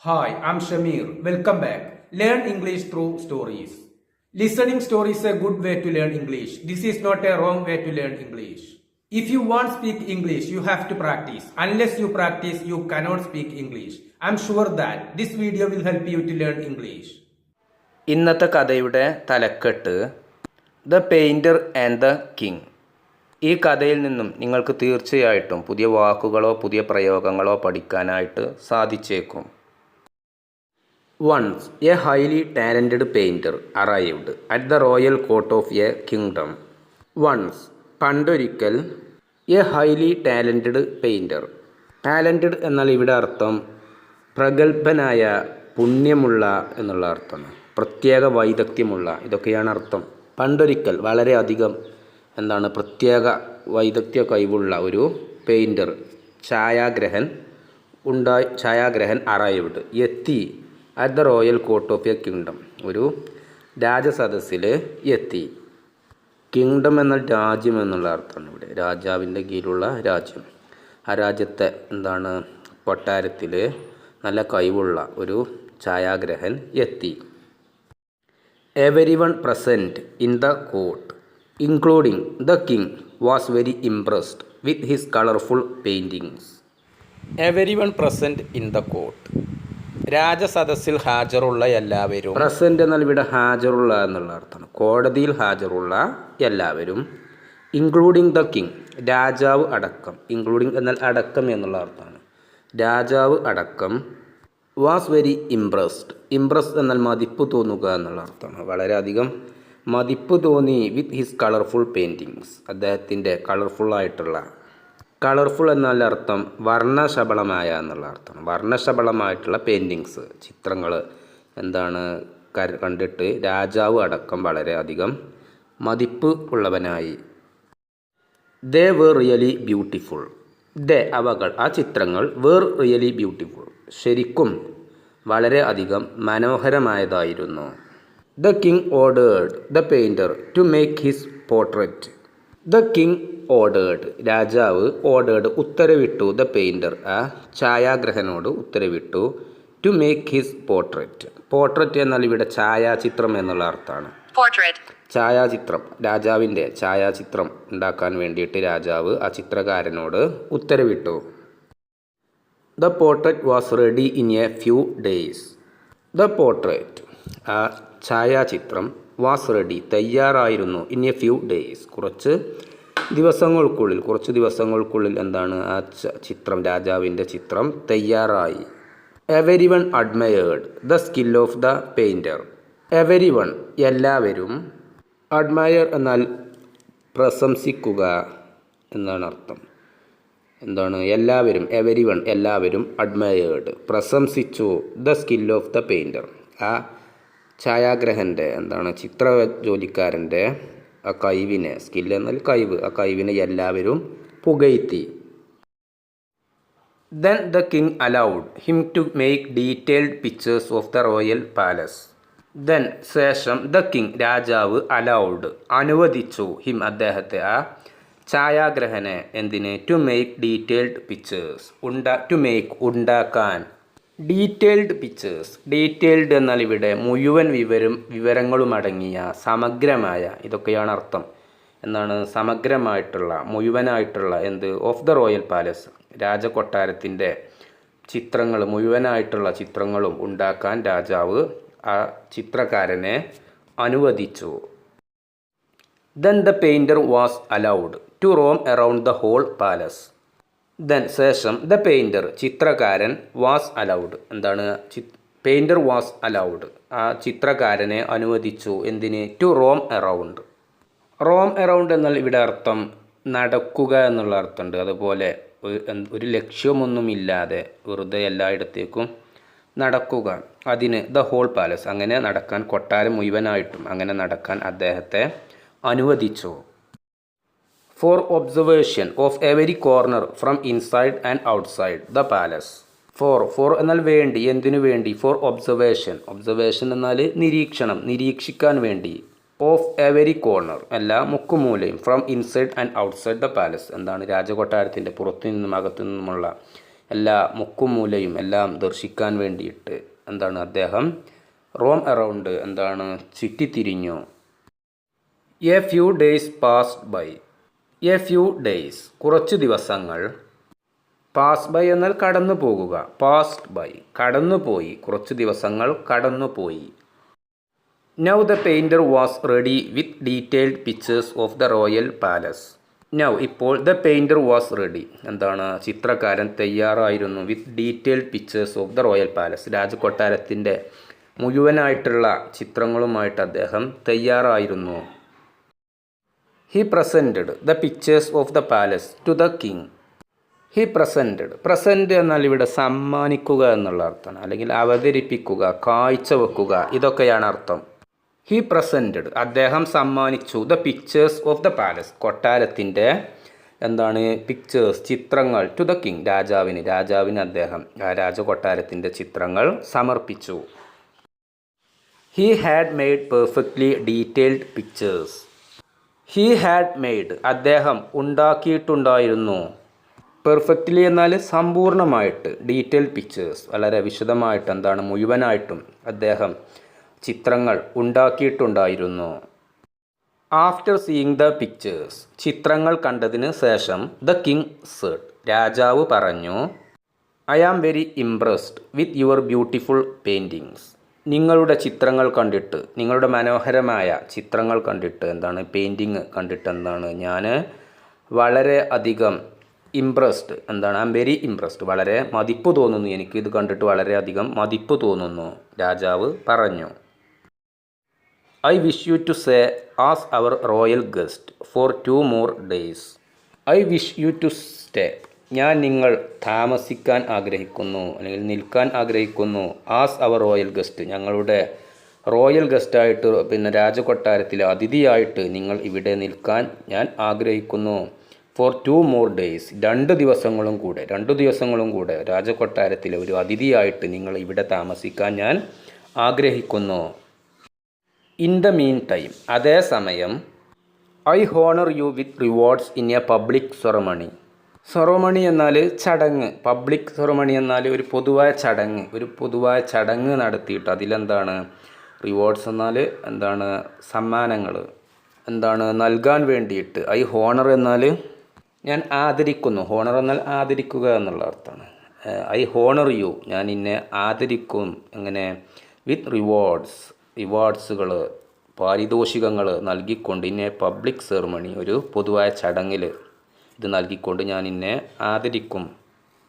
Hi, I'm Shamir. Welcome back. Learn English through stories. Listening stories is a good way to learn English. This is not a wrong way to learn English. If you want to speak English, you have to practice. Unless you practice, you cannot speak English. I'm sure that this video will help you to learn English. ഇന്നത്തെ കഥയുടെ തലക്കെട്ട് the painter and the king. ഈ കഥയിൽ നിന്നും നിങ്ങൾക്ക് തീർച്ചയായിട്ടും പുതിയ വാക്കുകളോ പുതിയ പ്രയോഗങ്ങളോ പഠിക്കാനായിട്ട് സാധിച്ചേക്കും. Once a highly talented painter arrived at the royal court of a kingdom. Once, പണ്ടൊരിക്കൽ, A highly talented painter. Talented എന്നാൽ ഇവിടെ അർത്ഥം പ്രഗത്ഭനായ, പുണ്യമുള്ള എന്നുള്ള അർത്ഥമാണ്. പ്രത്യേക വൈദഗ്ധ്യമുള്ള, ഇതൊക്കെയാണ് അർത്ഥം. പണ്ടൊരിക്കൽ വളരെയധികം പ്രത്യേക വൈദഗ്ധ്യ കഴിവുള്ള ഒരു പെയിൻറ്റർ, ഛായാഗ്രഹൻ അറൈവ്ഡ്, എത്തി at the royal court of A kingdom, ഒരു രാജസദസ്സിൽ എത്തി. കിങ്ഡം എന്നാൽ രാജ്യം എന്നുള്ള അർത്ഥമാണ് ഇവിടെ. രാജാവിൻ്റെ കീഴിലുള്ള രാജ്യം. ആ രാജ്യത്തെ കൊട്ടാരത്തിൽ നല്ല കഴിവുള്ള ഒരു ഛായാഗ്രഹൻ എത്തി. Everyone present in the court, including the king, was very impressed with his colorful paintings. Everyone present in the court. രാജസദസ്സിൽ ഹാജറുള്ള എല്ലാവരും. പ്രസൻറ്റ് എന്നാൽ ഇവിടെ ഹാജറുള്ള എന്നുള്ള അർത്ഥമാണ്. കോടതിയിൽ ഹാജറുള്ള എല്ലാവരും. ഇൻക്ലൂഡിങ് ദ കിങ്, രാജാവ് അടക്കം. ഇൻക്ലൂഡിങ് എന്നാൽ അടക്കം എന്നുള്ള അർത്ഥമാണ്. രാജാവ് അടക്കം. Was very impressed. ഇംപ്രസ്ഡ് എന്നാൽ മതിപ്പ് തോന്നുക എന്നുള്ള അർത്ഥമാണ്. വളരെയധികം മതിപ്പ് തോന്നി വിത്ത് ഹിസ് കളർഫുൾ പെയിൻറ്റിങ്സ്, അദ്ദേഹത്തിൻ്റെ കളർഫുള്ളായിട്ടുള്ള. കളർഫുൾ എന്നാൽ അർത്ഥം വർണ്ണശബളമായ എന്നുള്ള അർത്ഥമാണ്. വർണ്ണശബളമായിട്ടുള്ള പെയിൻറ്റിങ്സ്, ചിത്രങ്ങൾ കണ്ടിട്ട് രാജാവ് അടക്കം വളരെയധികം മതിപ്പ് ഉള്ളവനായി. They were really beautiful. They അവകൾ, ആ ചിത്രങ്ങൾ, വേർ റിയലി ബ്യൂട്ടിഫുൾ, ശരിക്കും വളരെ അധികം മനോഹരമായതായിരുന്നു. The king ordered the painter to make his portrait. The king ordered, രാജാവ്, ഓർഡേർഡ് ഉത്തരവിട്ടു, ദ പെയിൻറ്റർ ആ ഛായാഗ്രഹനോട് ഉത്തരവിട്ടു, to make his portrait. Portrait എന്നാൽ ഇവിടെ ഛായാചിത്രം എന്നുള്ള അർത്ഥമാണ്. ഛായാചിത്രം, രാജാവിൻ്റെ ഛായാചിത്രം ഉണ്ടാക്കാൻ വേണ്ടിയിട്ട് രാജാവ് ആ ചിത്രകാരനോട് ഉത്തരവിട്ടു. The portrait was ready in a few days. The portrait, ആ ഛായാചിത്രം, വാസ് റെഡി, തയ്യാറായിരുന്നു, ഇൻ എ ഫ്യൂ ഡേയ്സ്, കുറച്ച് ദിവസങ്ങൾക്കുള്ളിൽ ആ ചിത്രം, രാജാവിൻ്റെ ചിത്രം തയ്യാറായി. Everyone admired the skill of the painter. Everyone എല്ലാവരും. അഡ്മയർ എന്നാൽ പ്രശംസിക്കുക എന്നാണ് അർത്ഥം. എല്ലാവരും. എവരി വൺ എല്ലാവരും. അഡ്മയേർഡ് പ്രശംസിച്ചു. The skill of the painter ആ ഛായാഗ്രഹൻ്റെ ചിത്ര ജോലിക്കാരൻ്റെ ആ കഴിവിനെ, സ്കിൽ എന്നാൽ കഴിവ്, ആ കഴിവിനെ എല്ലാവരും പുകഴ്ത്തി. Then the king allowed him to make detailed pictures of the royal palace. Then ശേഷം, ദ കിങ് രാജാവ്, അലൗഡ് അനുവദിച്ചു, ഹിം അദ്ദേഹത്തെ, ആ ഛായാഗ്രഹനെ, എന്തിന്, ടു മേക്ക് ഡീറ്റെയിൽഡ് പിക്ചേഴ്സ് ഉണ്ടാക്കാൻ. ഡീറ്റെയിൽഡ് പിക്ചേഴ്സ്, ഡീറ്റെയിൽഡ് എന്നാൽ ഇവിടെ മുഴുവൻ വിവരങ്ങളും അടങ്ങിയ സമഗ്രമായ, ഇതൊക്കെയാണ് അർത്ഥം. സമഗ്രമായിട്ടുള്ള, മുഴുവനായിട്ടുള്ള ഓഫ് ദ റോയൽ പാലസ്, രാജകൊട്ടാരത്തിൻ്റെ ചിത്രങ്ങൾ, മുഴുവനായിട്ടുള്ള ചിത്രങ്ങളും ഉണ്ടാക്കാൻ രാജാവ് ആ ചിത്രകാരനെ അനുവദിച്ചു. Then the painter was allowed to roam around the whole palace. Then ശേഷം, ദ പെയിൻറ്റർ ചിത്രകാരൻ, was allowed painter was allowed ആ ചിത്രകാരനെ അനുവദിച്ചു, എന്തിന്, to roam around. Roam around എന്നാൽ ഇവിടെ അർത്ഥം നടക്കുക എന്നുള്ള അർത്ഥമുണ്ട്. അതുപോലെ ഒരു ലക്ഷ്യമൊന്നുമില്ലാതെ വെറുതെ എല്ലായിടത്തേക്കും നടക്കുക, അതിന് ദ ഹോൾ പാലസ്, അങ്ങനെ നടക്കാൻ, കൊട്ടാരം മുഴുവനായിട്ടും അങ്ങനെ നടക്കാൻ അദ്ദേഹത്തെ അനുവദിച്ചു. For observation of every corner from inside and outside the palace. For എന്നാൽ വേണ്ടി, എന്തിനു വേണ്ടി, ഫോർ ഒബ്സർവേഷൻ എന്നാൽ നിരീക്ഷണം, നിരീക്ഷിക്കാൻ വേണ്ടി, ഓഫ് എവരി കോർണർ എല്ലാ മുക്കുമൂലയും, from inside and outside the palace രാജകൊട്ടാരത്തിൻ്റെ പുറത്തു നിന്നും അകത്തു നിന്നുമുള്ള എല്ലാ മുക്കും മൂലയും എല്ലാം ദർശിക്കാൻ വേണ്ടിയിട്ട് എന്താണ് അദ്ദേഹം റോം അറൗണ്ട് എന്താണ് ചുറ്റിത്തിരിഞ്ഞു. A few days passed by. A few days കുറച്ച് ദിവസങ്ങൾ. പാസ് ബൈ എന്നാൽ കടന്നു പോകുക. പാസ്ഡ് ബൈ കടന്നുപോയി, കുറച്ച് ദിവസങ്ങൾ കടന്നുപോയി. Now the painter was ready with detailed pictures of the royal palace. Now ഇപ്പോൾ ദ പെയിൻറ്റർ വാസ് റെഡി എന്താണ് ചിത്രകാരൻ തയ്യാറായിരുന്നു with detailed pictures of the royal palace രാജകൊട്ടാരത്തിൻ്റെ മുഴുവനായിട്ടുള്ള ചിത്രങ്ങളുമായിട്ട് അദ്ദേഹം തയ്യാറായിരുന്നു. He presented the pictures of the palace to the king. He presented. Present എന്നാൽ ഇവിടെ സമ്മാനിക്കുക എന്നുള്ള അർത്ഥമാണ്, അല്ലെങ്കിൽ അവതരിപ്പിക്കുക, കാഴ്ചവെക്കുക, ഇതൊക്കെയാണ് അർത്ഥം. ഹി പ്രസൻറ്റഡ് അദ്ദേഹം സമ്മാനിച്ചു the pictures of the palace കൊട്ടാരത്തിൻ്റെ എന്താണ് പിക്ചേഴ്സ് ചിത്രങ്ങൾ ടു ദ കിങ് രാജാവിന് അദ്ദേഹം ആ രാജകൊട്ടാരത്തിൻ്റെ ചിത്രങ്ങൾ സമർപ്പിച്ചു. He had made perfectly detailed pictures. He had made അദ്ദേഹം ഉണ്ടാക്കിയിട്ടുണ്ടായിരുന്നു. പെർഫെക്റ്റ്ലി എന്നാൽ സമ്പൂർണ്ണമായിട്ട്, ഡീറ്റെയിൽഡ് പിക്ചേഴ്സ് വളരെ വിശദമായിട്ട് എന്താണ് മുഴുവനായിട്ടും അദ്ദേഹം ചിത്രങ്ങൾ ഉണ്ടാക്കിയിട്ടുണ്ടായിരുന്നു. ആഫ്റ്റർ സീയിങ് ദ പിക്ചേഴ്സ് ചിത്രങ്ങൾ കണ്ടതിന് ശേഷം ദ കിങ് സെഡ് രാജാവ് പറഞ്ഞു, I am very impressed with your beautiful paintings. നിങ്ങളുടെ ചിത്രങ്ങൾ കണ്ടിട്ട്, നിങ്ങളുടെ മനോഹരമായ ചിത്രങ്ങൾ കണ്ടിട്ട് എന്താണ് പെയിൻറ്റിങ് കണ്ടിട്ട് എന്താണ് ഞാൻ വളരെ അധികം ഇംപ്രസ്ഡ് എന്താണ് ഐ ആം വെരി ഇംപ്രസ്ഡ് വളരെ മതിപ്പ് തോന്നുന്നു, എനിക്ക് ഇത് കണ്ടിട്ട് വളരെയധികം മതിപ്പ് തോന്നുന്നു രാജാവ് പറഞ്ഞു. I wish you to say as our royal guest for 2 more days. I wish you to stay ഞാൻ നിങ്ങൾ താമസിക്കാൻ ആഗ്രഹിക്കുന്നു അല്ലെങ്കിൽ നിൽക്കാൻ ആഗ്രഹിക്കുന്നു. ആസ് അവർ റോയൽ ഗസ്റ്റ് ഞങ്ങളുടെ റോയൽ ഗസ്റ്റായിട്ട് രാജകൊട്ടാരത്തിലെ അതിഥിയായിട്ട് നിങ്ങൾ ഇവിടെ നിൽക്കാൻ ഞാൻ ആഗ്രഹിക്കുന്നു. ഫോർ 2 more days 2 ദിവസങ്ങളും കൂടെ രാജകൊട്ടാരത്തിലെ ഒരു അതിഥിയായിട്ട് നിങ്ങൾ ഇവിടെ താമസിക്കാൻ ഞാൻ ആഗ്രഹിക്കുന്നു. ഇൻ ദ മീൻ ടൈം അതേസമയം I honour you with rewards in A public ceremony. Ceremony എന്നാൽ ചടങ്ങ്, പബ്ലിക് സെറമണി എന്നാൽ ഒരു പൊതുവായ ചടങ്ങ് നടത്തിയിട്ട് അതിലെന്താണ് റിവാർഡ്സ് എന്നാൽ എന്താണ് സമ്മാനങ്ങൾ എന്താണ് നൽകാൻ വേണ്ടിയിട്ട്. ഐ ഹോണർ എന്നാൽ ഞാൻ ആദരിക്കുന്നു, ഹോണർ എന്നാൽ ആദരിക്കുക എന്നുള്ള അർത്ഥമാണ്. ഐ ഹോണർ യു ഞാൻ ഇന്നെ ആദരിക്കും. എങ്ങനെ വിത്ത് റിവാർഡ്സുകൾ പാരിതോഷികങ്ങൾ നൽകിക്കൊണ്ട് ഇന്നെ പബ്ലിക് സെറമണി ഒരു പൊതുവായ ചടങ്ങിൽ ഇത് നൽകിക്കൊണ്ട് ഞാൻ ഇന്നെ ആദരിക്കും.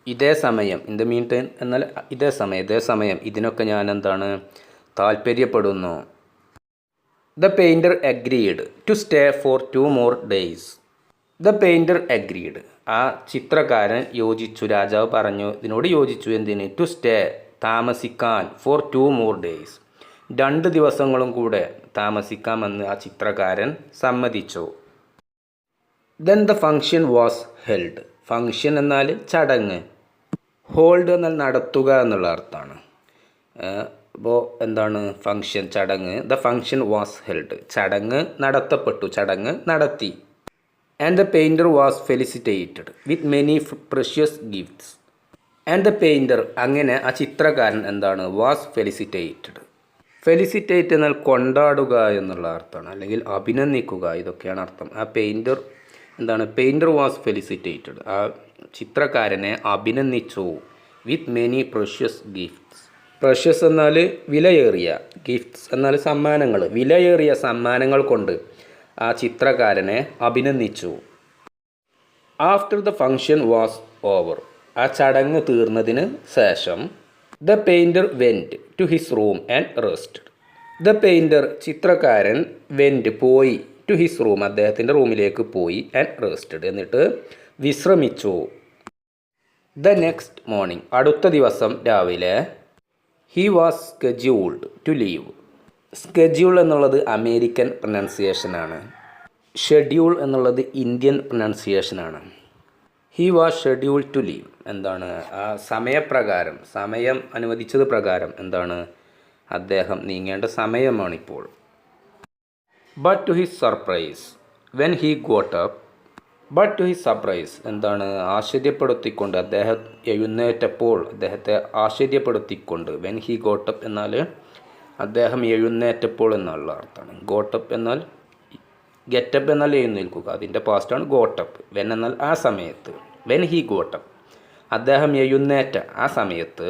ഇതേ സമയം ഇൻ ദ മീൻ ടൈം എന്നാൽ ഇതേ സമയം ഇതിനൊക്കെ ഞാൻ എന്താണ് താല്പര്യപ്പെടുന്നു. The painter agreed to stay for 2 more days. The painter agreed ആ ചിത്രകാരൻ യോജിച്ചു, രാജാവ് പറഞ്ഞു ഇതിനോട് യോജിച്ചു. എന്തിന്? ടു സ്റ്റേ താമസിക്കാൻ ഫോർ 2 more days 2 ദിവസങ്ങളും കൂടെ താമസിക്കാമെന്ന് ആ ചിത്രകാരൻ സമ്മതിച്ചു. Then the function was held. Function എന്നാൽ ചടങ്ങ്, ഹോൾഡ് എന്നാൽ നടത്തുക എന്നുള്ള അർത്ഥമാണ്. അപ്പോൾ എന്താണ് ഫങ്ഷൻ ചടങ്ങ്. ദ ഫങ്ഷൻ വാസ് ഹെൽഡ് ചടങ്ങ് നടത്തപ്പെട്ടു, ചടങ്ങ് നടത്തി. And the painter was felicitated with many precious gifts. And the painter അങ്ങനെ ആ ചിത്രകാരൻ എന്താണ് വാസ് ഫെലിസിറ്റേറ്റഡ്. ഫെലിസിറ്റേറ്റ് എന്നാൽ കൊണ്ടാടുക എന്നുള്ള അർത്ഥമാണ്, അല്ലെങ്കിൽ അഭിനന്ദിക്കുക, ഇതൊക്കെയാണ് അർത്ഥം. ആ പെയിൻറ്റർ എന്താണ് പെയിൻറ്റർ വാസ് ഫെലിസിറ്റേറ്റഡ് ആ ചിത്രകാരനെ അഭിനന്ദിച്ചു. വിത്ത് മെനി പ്രഷ്യസ് ഗിഫ്റ്റ്സ്. പ്രഷ്യസ് എന്നാൽ വിലയേറിയ, ഗിഫ്റ്റ്സ് എന്നാൽ സമ്മാനങ്ങൾ, വിലയേറിയ സമ്മാനങ്ങൾ കൊണ്ട് ആ ചിത്രകാരനെ അഭിനന്ദിച്ചു. After the function was over ആ ചടങ്ങ് തീർന്നതിന് ശേഷം the painter went to his room and rested. The painter ചിത്രകാരൻ വെൻറ്റ് പോയി, ടു ഹിസ് റൂം അദ്ദേഹത്തിൻ്റെ റൂമിലേക്ക് പോയി, ആൻഡ് റെസ്റ്റഡ് എന്നിട്ട് വിശ്രമിച്ചു. ദ നെക്സ്റ്റ് മോർണിംഗ് അടുത്ത ദിവസം രാവിലെ he was scheduled to leave. Schedule എന്നുള്ളത് അമേരിക്കൻ പ്രൊനൗൺസിയേഷനാണ്, ഷെഡ്യൂൾ എന്നുള്ളത് ഇന്ത്യൻ പ്രൊനൗൺസിയേഷനാണ്. He was schedule to leave എന്താണ് ആ സമയപ്രകാരം, സമയം അനുവദിച്ചത് പ്രകാരം എന്താണ് അദ്ദേഹം നീങ്ങേണ്ട സമയമാണിപ്പോൾ. But to his surprise when he got up but to his surprise, എന്താണ് ആശ്ചര്യപ്പെടുത്തിക്കൊണ്ട്, അദ്ദേഹത്തെ ആശ്ചര്യപ്പെടുത്തിക്കൊണ്ട്, വെൻ ഹി ഗോട്ടപ്പ് എന്നാൽ അദ്ദേഹം എഴുന്നേറ്റപ്പോൾ എന്നുള്ള അർത്ഥമാണ്. ഗോട്ടപ്പ് എന്നാൽ ഗെറ്റപ്പ് എന്നാൽ എഴുന്നേൽക്കുക, അതിൻ്റെ പാസ്റ്റാണ് ഗോട്ടപ്പ്. വെൻ എന്നാൽ ആ സമയത്ത്, വെൻ ഹി ഗോട്ടപ്പ് അദ്ദേഹം എഴുന്നേറ്റ ആ സമയത്ത്,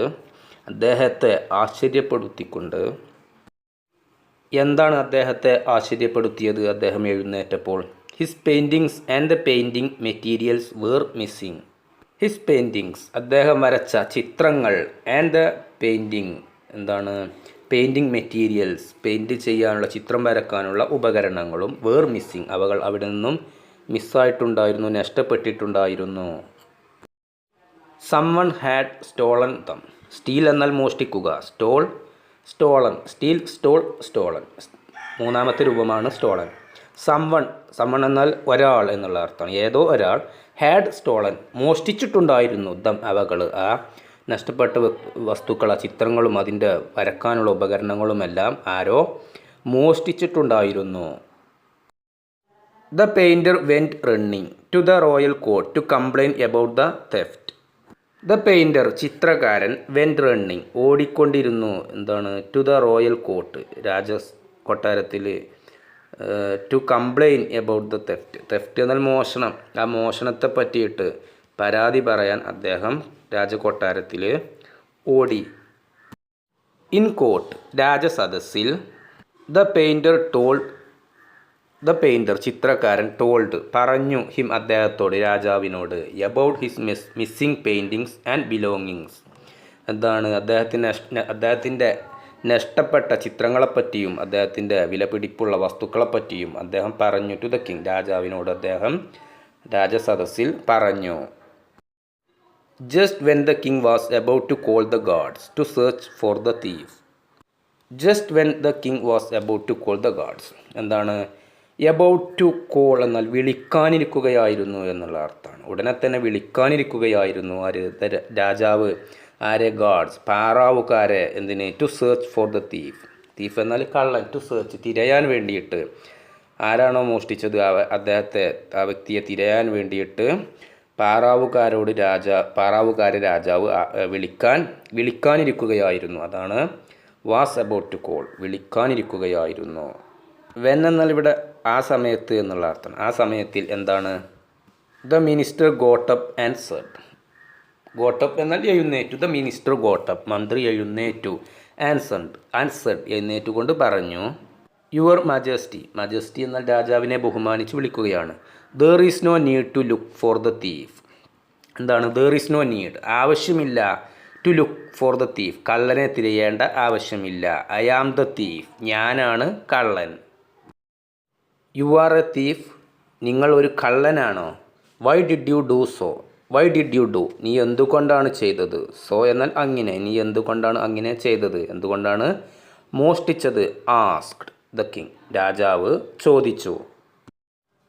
അദ്ദേഹത്തെ ആശ്ചര്യപ്പെടുത്തിക്കൊണ്ട്, എന്താണ് അദ്ദേഹത്തെ ആശ്ചര്യപ്പെടുത്തിയത് അദ്ദേഹം എഴുന്നേറ്റപ്പോൾ? His paintings and the painting materials were missing. His paintings അദ്ദേഹം വരച്ച ചിത്രങ്ങൾ, ആൻഡ് ദ പെയിൻറ്റിങ് എന്താണ് പെയിൻറ്റിങ് മെറ്റീരിയൽസ് പെയിൻറ്റ് ചെയ്യാനുള്ള, ചിത്രം വരക്കാനുള്ള ഉപകരണങ്ങളും വേർ മിസ്സിങ് അവകൾ അവിടെ നിന്നും മിസ്സായിട്ടുണ്ടായിരുന്നു, നഷ്ടപ്പെട്ടിട്ടുണ്ടായിരുന്നു. Someone had stolen them. Steal എന്നാൽ മോഷ്ടിക്കുക, സ്റ്റോളൻ, സ്റ്റീൽ, സ്റ്റോളൻ മൂന്നാമത്തെ രൂപമാണ് സ്റ്റോളൻ. സംവൺ എന്നാൽ ഒരാൾ എന്നുള്ള അർത്ഥമാണ്. ഏതോ ഒരാൾ ഹാഡ് സ്റ്റോളൻ മോഷ്ടിച്ചിട്ടുണ്ടായിരുന്നു ദം അവകൾ, ആ നഷ്ടപ്പെട്ട വസ്തുക്കൾ, ആ ചിത്രങ്ങളും അതിൻ്റെ വരക്കാനുള്ള ഉപകരണങ്ങളുമെല്ലാം ആരോ മോഷ്ടിച്ചിട്ടുണ്ടായിരുന്നു. The painter went running to the royal court to complain about the theft. The painter went running ഓടിക്കൊണ്ടിരുന്നു, എന്താണ് ടു ദ റോയൽ കോർട്ട് കൊട്ടാരത്തിൽ, to complain about the theft എന്നാൽ മോഷണം, ആ മോഷണത്തെ പറ്റിയിട്ട് പരാതി പറയാൻ അദ്ദേഹം രാജകൊട്ടാരത്തിൽ ഓടി. ഇൻ കോർട്ട് രാജസദസ്സിൽ, ദ പെയിൻറ്റർ ചിത്രകാരൻ ടോൾഡ് പറഞ്ഞു, ഹിം അദ്ദേഹത്തോട്, രാജാവിനോട്, about his missing paintings and belongings എന്താണ് അദ്ദേഹത്തിൻ്റെ നഷ്ടപ്പെട്ട ചിത്രങ്ങളെപ്പറ്റിയും അദ്ദേഹത്തിൻ്റെ വിലപിടിപ്പുള്ള വസ്തുക്കളെപ്പറ്റിയും അദ്ദേഹം പറഞ്ഞു. ടു ദ കിങ് രാജാവിനോട് അദ്ദേഹം രാജസദസ്സിൽ പറഞ്ഞു. Just when the king was about to call the guards to search for the thief. Just when the king was about to call the guards എന്താണ് എബൌട്ട് ടു കോൾ എന്നാൽ വിളിക്കാനിരിക്കുകയായിരുന്നു എന്നുള്ള അർത്ഥമാണ്. ഉടനെ തന്നെ വിളിക്കാനിരിക്കുകയായിരുന്നു രാജാവ് ആരെ? ഗാർഡ്സ്, പാറാവുകാരെ. എന്തിന്? To search for the thief എന്നാൽ കള്ളൻ. ടു സെർച്ച് തിരയാൻ വേണ്ടിയിട്ട്, ആരാണോ മോഷ്ടിച്ചത് ആ വ്യക്തിയെ തിരയാൻ വേണ്ടിയിട്ട് പാറാവുകാരെ രാജാവ് വിളിക്കാനിരിക്കുകയായിരുന്നു. അതാണ് വാസ് എബൌട്ട് ടു കോൾ, വിളിക്കാനിരിക്കുകയായിരുന്നു. വെൻ എന്നാൽ ഇവിടെ ആ സമയത്ത് എന്നുള്ള അർത്ഥം. ആ സമയത്തിൽ എന്താണ്? The minister got up and said. Got up എന്നാൽ എഴുന്നേറ്റു. ദ മിനിസ്റ്റർ ഗോട്ടപ്പ് മന്ത്രി എഴുന്നേറ്റു. ആൻസർഡ് എഴുന്നേറ്റുകൊണ്ട് പറഞ്ഞു, യുവർ മജസ്റ്റി. മജസ്റ്റി എന്നാൽ രാജാവിനെ ബഹുമാനിച്ച് വിളിക്കുകയാണ്. There is no need to look for the thief. എന്താണ്? ദർ ഈസ് നോ നീഡ്, ആവശ്യമില്ല. To look for the thief, കള്ളനെ തിരയേണ്ട ആവശ്യമില്ല. ഐ ആം ദ തീഫ്, ഞാനാണ് കള്ളൻ. യു ആർ എ തീഫ്, നിങ്ങൾ ഒരു കള്ളനാണോ? Why did you do so. Why did you do, നീ എന്തുകൊണ്ടാണ് ചെയ്തത്. സോ എന്നാൽ അങ്ങനെ, നീ എന്തുകൊണ്ടാണ് അങ്ങനെ ചെയ്തത്, എന്തുകൊണ്ടാണ് മോഷ്ടിച്ചത്. ആസ്ക്ഡ് ദ കിങ്, രാജാവ് ചോദിച്ചു.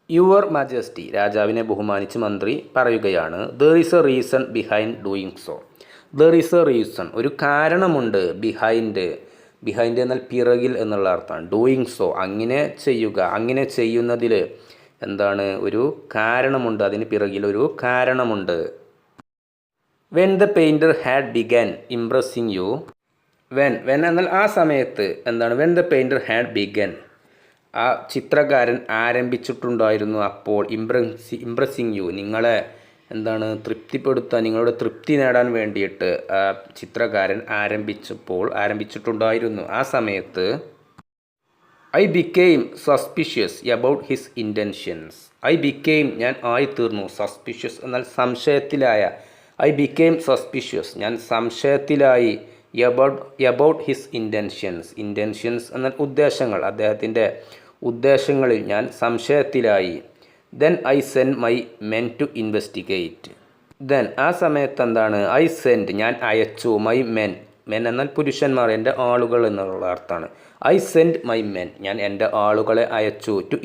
യുവർ മജസ്റ്റി, രാജാവിനെ ബഹുമാനിച്ച് മന്ത്രി പറയുകയാണ്. There is A reason behind doing so. There is A reason, ഒരു കാരണമുണ്ട്. ബിഹൈൻഡ് എന്നാൽ പിറകിൽ എന്നുള്ള അർത്ഥമാണ്. ഡൂയിങ് സോ, അങ്ങനെ ചെയ്യുക, അങ്ങനെ ചെയ്യുന്നതിൽ എന്താണ്? ഒരു കാരണമുണ്ട്, അതിന് പിറകിൽ ഒരു കാരണമുണ്ട്. When the painter had begun impressing you. When എന്നാൽ ആ സമയത്ത് എന്താണ്? When the painter had begun, ആ ചിത്രകാരൻ ആരംഭിച്ചിട്ടുണ്ടായിരുന്നു. അപ്പോൾ ഇംപ്രസിങ് യു, നിങ്ങളെ എന്താണ്? തൃപ്തിപ്പെടുത്താൻ, നിങ്ങളുടെ തൃപ്തി നേടാൻ വേണ്ടിയിട്ട് ആ ചിത്രകാരൻ ആരംഭിച്ചിട്ടുണ്ടായിരുന്നു. ആ സമയത്ത് I became suspicious about his intentions. ഞാൻ ആയിത്തീർന്നു. സസ്പിഷ്യസ് എന്നാൽ സംശയത്തിലായ. ഐ ബിക്കെയിം സസ്പിഷ്യസ്, ഞാൻ സംശയത്തിലായി. എബൌട്ട് ഹിസ് ഇൻറ്റൻഷൻസ് എന്നാൽ ഉദ്ദേശങ്ങൾ, അദ്ദേഹത്തിൻ്റെ ഉദ്ദേശങ്ങളിൽ ഞാൻ സംശയത്തിലായി. Then I send my men to investigate. Then ആ സമയത്ത് എന്താണ്? ഐ സെൻഡ്, ഞാൻ അയച്ചു. മൈ മെൻ എന്നാൽ പുരുഷന്മാർ, എൻ്റെ ആളുകൾ എന്നുള്ള അർത്ഥമാണ്. ഐ സെൻഡ് മൈ മെൻ, ഞാൻ എൻ്റെ ആളുകളെ അയച്ചു. ടു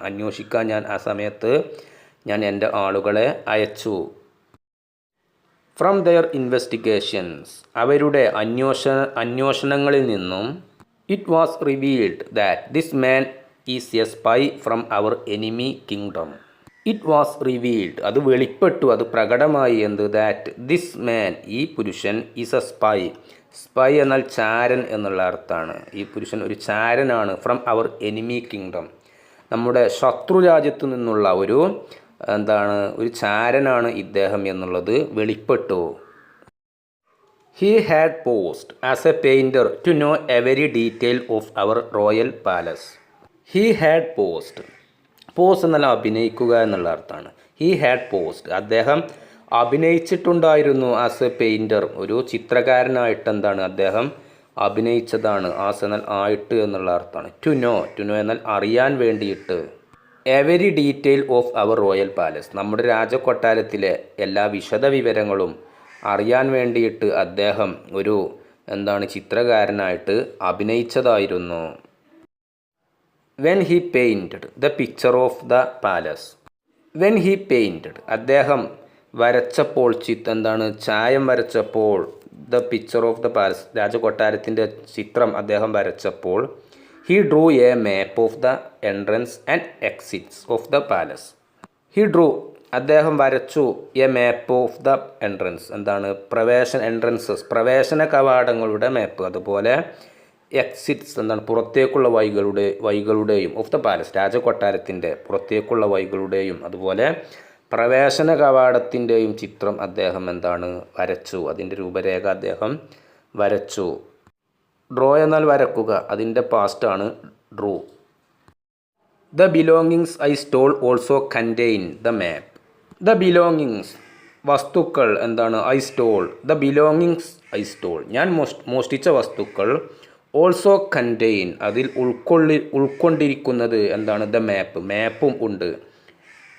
അന്വേഷിക്കാൻ ഞാൻ ആ സമയത്ത് എൻ്റെ ആളുകളെ അയച്ചു. ഫ്രം ദെയർ ഇൻവെസ്റ്റിഗേഷൻസ്, അവരുടെ അന്വേഷണങ്ങളിൽ നിന്നും, it was revealed that this man is a spy from our enemy kingdom. It was revealed, അത് വെളിപ്പെട്ടു, അത് പ്രകടമായി എന്ത്, ദാറ്റ് ദിസ് മാൻ, ഈ പുരുഷൻ, ഈസ് എ സ്പൈ. സ്പൈ എന്നാൽ ചാരൻ എന്നുള്ള അർത്ഥമാണ്. ഈ പുരുഷൻ ഒരു ചാരനാണ്. ഫ്രം അവർ എനിമി കിങ്ഡം, നമ്മുടെ ശത്രു രാജ്യത്തു നിന്നുള്ള ഒരു ചാരനാണ് ഇദ്ദേഹം എന്നുള്ളത് വെളിപ്പെട്ടു. He had posed as a painter to know every detail of our royal palace. He had posed, pose എന്നാൽ അഭിനയിക്കുക എന്നുള്ള അർത്ഥമാണ്. ഹി ഹാഡ് പോസ്ഡ്, അദ്ദേഹം അഭിനയിച്ചിട്ടുണ്ടായിരുന്നു. ആസ് എ പെയിൻറ്റർ, ഒരു ചിത്രകാരനായിട്ട് അദ്ദേഹം അഭിനയിച്ചതാണ്. ആസ് എന്നാൽ ആയിട്ട് എന്നുള്ള അർത്ഥമാണ്. ടു നോ എന്നാൽ അറിയാൻ വേണ്ടിയിട്ട്. Every detail of our royal palace, നമ്മുടെ രാജകൊട്ടാരത്തിലെ എല്ലാ വിശദ വിവരങ്ങളും അറിയാൻ വേണ്ടിയിട്ട് അദ്ദേഹം ഒരു ചിത്രകാരനായിട്ട് അഭിനയിച്ചതായിരുന്നു. When he painted the picture of the palace. When he painted, അദ്ദേഹം വരച്ചപ്പോൾ, ചായം വരച്ചപ്പോൾ, the picture of the palace, രാജകൊട്ടാരത്തിൻ്റെ ചിത്രം അദ്ദേഹം വരച്ചപ്പോൾ, he drew a map of the entrance and exits of the palace. He drew, അദ്ദേഹം വരച്ചു, a map of the entrance, പ്രവേശന കവാടങ്ങളുടെ മാപ്പ്, അതുപോലെ എക്സിറ്റ്സ് പുറത്തേക്കുള്ള വഴികളുടെയും, ഓഫ് ദ പാലസ്, രാജകൊട്ടാരത്തിൻ്റെ പുറത്തേക്കുള്ള വഴികളുടെയും, അതുപോലെ പ്രവേശന കവാടത്തിൻ്റെയും ചിത്രം അദ്ദേഹം വരച്ചു. അതിൻ്റെ രൂപരേഖ അദ്ദേഹം വരച്ചു. ഡ്രോ എന്നാൽ വരക്കുക, അതിൻ്റെ പാസ്റ്റാണ് drew. The belongings I stole also contain the map. The belongings, വസ്തുക്കൾ, I stole, the belongings I stole, ഞാൻ മോഷ്ടിച്ച വസ്തുക്കൾ, ഓൾസോ കണ്ടെയ്ൻ, അതിൽ ഉൾക്കൊണ്ടിരിക്കുന്നത് ദ മാപ്പ്, മാപ്പും ഉണ്ട്.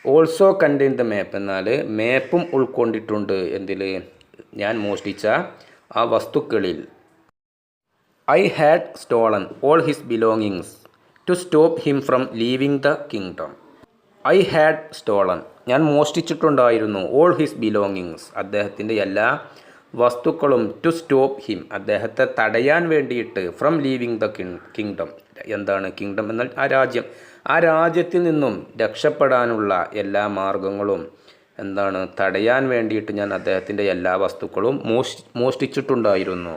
ഓൾസോ കണ്ടെയ്ൻ ദ മാപ്പ് എന്നാൽ മാപ്പും ഉൾക്കൊണ്ടിട്ടുണ്ട് എന്തിൽ, ഞാൻ മോഷ്ടിച്ച ആ വസ്തുക്കളിൽ. I had stolen all his belongings to stop him from leaving the kingdom. I had stolen, ഞാൻ മോഷ്ടിച്ചിട്ടുണ്ടായിരുന്നു, ഓൾ ഹിസ് ബിലോങ്ങിങ്സ്, അദ്ദേഹത്തിൻ്റെ എല്ലാ വസ്തുക്കളും, ടു സ്റ്റോപ്പ് ഹിം, അദ്ദേഹത്തെ തടയാൻ വേണ്ടിയിട്ട്, from leaving the kingdom, kingdom എന്നാൽ ആ രാജ്യം, ആ രാജ്യത്തിൽ നിന്നും രക്ഷപ്പെടാനുള്ള എല്ലാ മാർഗങ്ങളും തടയാൻ വേണ്ടിയിട്ട് ഞാൻ അദ്ദേഹത്തിൻ്റെ എല്ലാ വസ്തുക്കളും മോഷ്ടിച്ചിട്ടുണ്ടായിരുന്നു.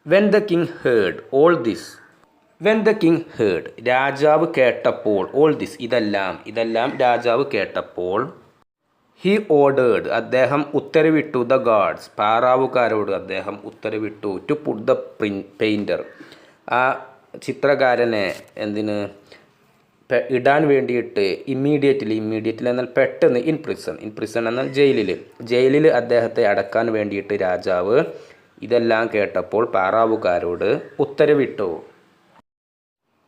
When the king heard all this. When the king heard, രാജാവ് കേട്ടപ്പോൾ, ഓൾ ദിസ്, ഇതെല്ലാം രാജാവ് കേട്ടപ്പോൾ, ഹി ഓർഡേർഡ്, അദ്ദേഹം ഉത്തരവിട്ടു, ദ ഗാർഡ്സ്, പാറാവുകാരോട് അദ്ദേഹം ഉത്തരവിട്ടു, ടു പുട്ട് ദ പെയിൻറ്റർ, ആ ചിത്രകാരനെ ഇടാൻ വേണ്ടിയിട്ട്, ഇമ്മീഡിയറ്റ്ലി എന്നാൽ പെട്ടെന്ന്, ഇൻ പ്രിസൺ എന്നാൽ ജയിലിൽ അദ്ദേഹത്തെ അടക്കാൻ വേണ്ടിയിട്ട് രാജാവ് ഇതെല്ലാം കേട്ടപ്പോൾ പാറാവുകാരോട് ഉത്തരവിട്ടു.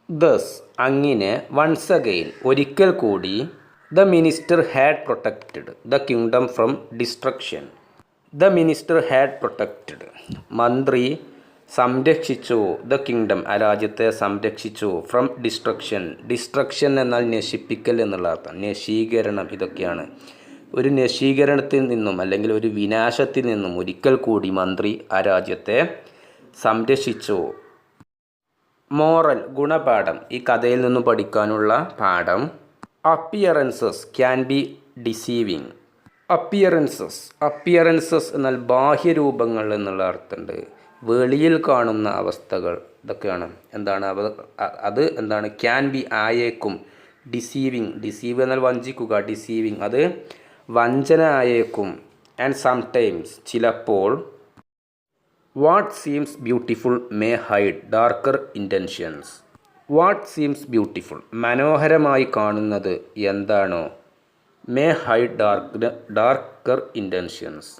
ദസ്, അങ്ങനെ, വൺസ് അഗെയിൻ, ഒരിക്കൽ കൂടി, the minister had protected the kingdom from destruction. The minister had protected, മന്ത്രി സംരക്ഷിച്ചു, ദ കിങ്ഡം, ആ രാജ്യത്തെ സംരക്ഷിച്ചു, ഫ്രം ഡിസ്ട്രക്ഷൻ എന്നാൽ നശിപ്പിക്കൽ എന്നുള്ള അർത്ഥം, നശീകരണം, ഇതൊക്കെയാണ്. ഒരു നശീകരണത്തിൽ നിന്നും അല്ലെങ്കിൽ ഒരു വിനാശത്തിൽ നിന്നും ഒരിക്കൽ കൂടി മന്ത്രി ആ രാജ്യത്തെ സംരക്ഷിച്ചു. മോറൽ, ഗുണപാഠം, ഈ കഥയിൽ നിന്നും പഠിക്കാനുള്ള പാഠം, appearances can be deceiving. Appearances എന്നാൽ ബാഹ്യരൂപങ്ങൾ എന്നുള്ള അർത്ഥമുണ്ട്. വെളിയിൽ കാണുന്ന അവസ്ഥകൾ, ഇതൊക്കെയാണ് അത് ക്യാൻ ബി, ആയേക്കും. ഡിസീവ് എന്നാൽ വഞ്ചിക്കുക, ഡിസീവിങ് അത് വഞ്ചന ആയേക്കും. ആൻഡ് സംടൈംസ്, ചിലപ്പോൾ. What seems beautiful may hide darker intentions. What seems beautiful, മനോഹരമായി കാണുന്നത് എന്താണോ, may hide darker intentions.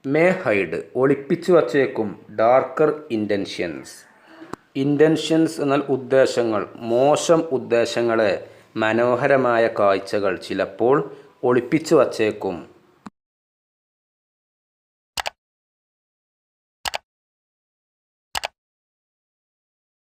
May hide, ഒളിപ്പിച്ചു വച്ചേക്കും, ഡാർക്കർ ഇൻറ്റൻഷൻസ് എന്നാൽ ഉദ്ദേശങ്ങൾ, മോശം ഉദ്ദേശങ്ങളെ, മനോഹരമായ കാഴ്ചകൾ ചിലപ്പോൾ ഒളിപ്പിച്ചു വച്ചേക്കും.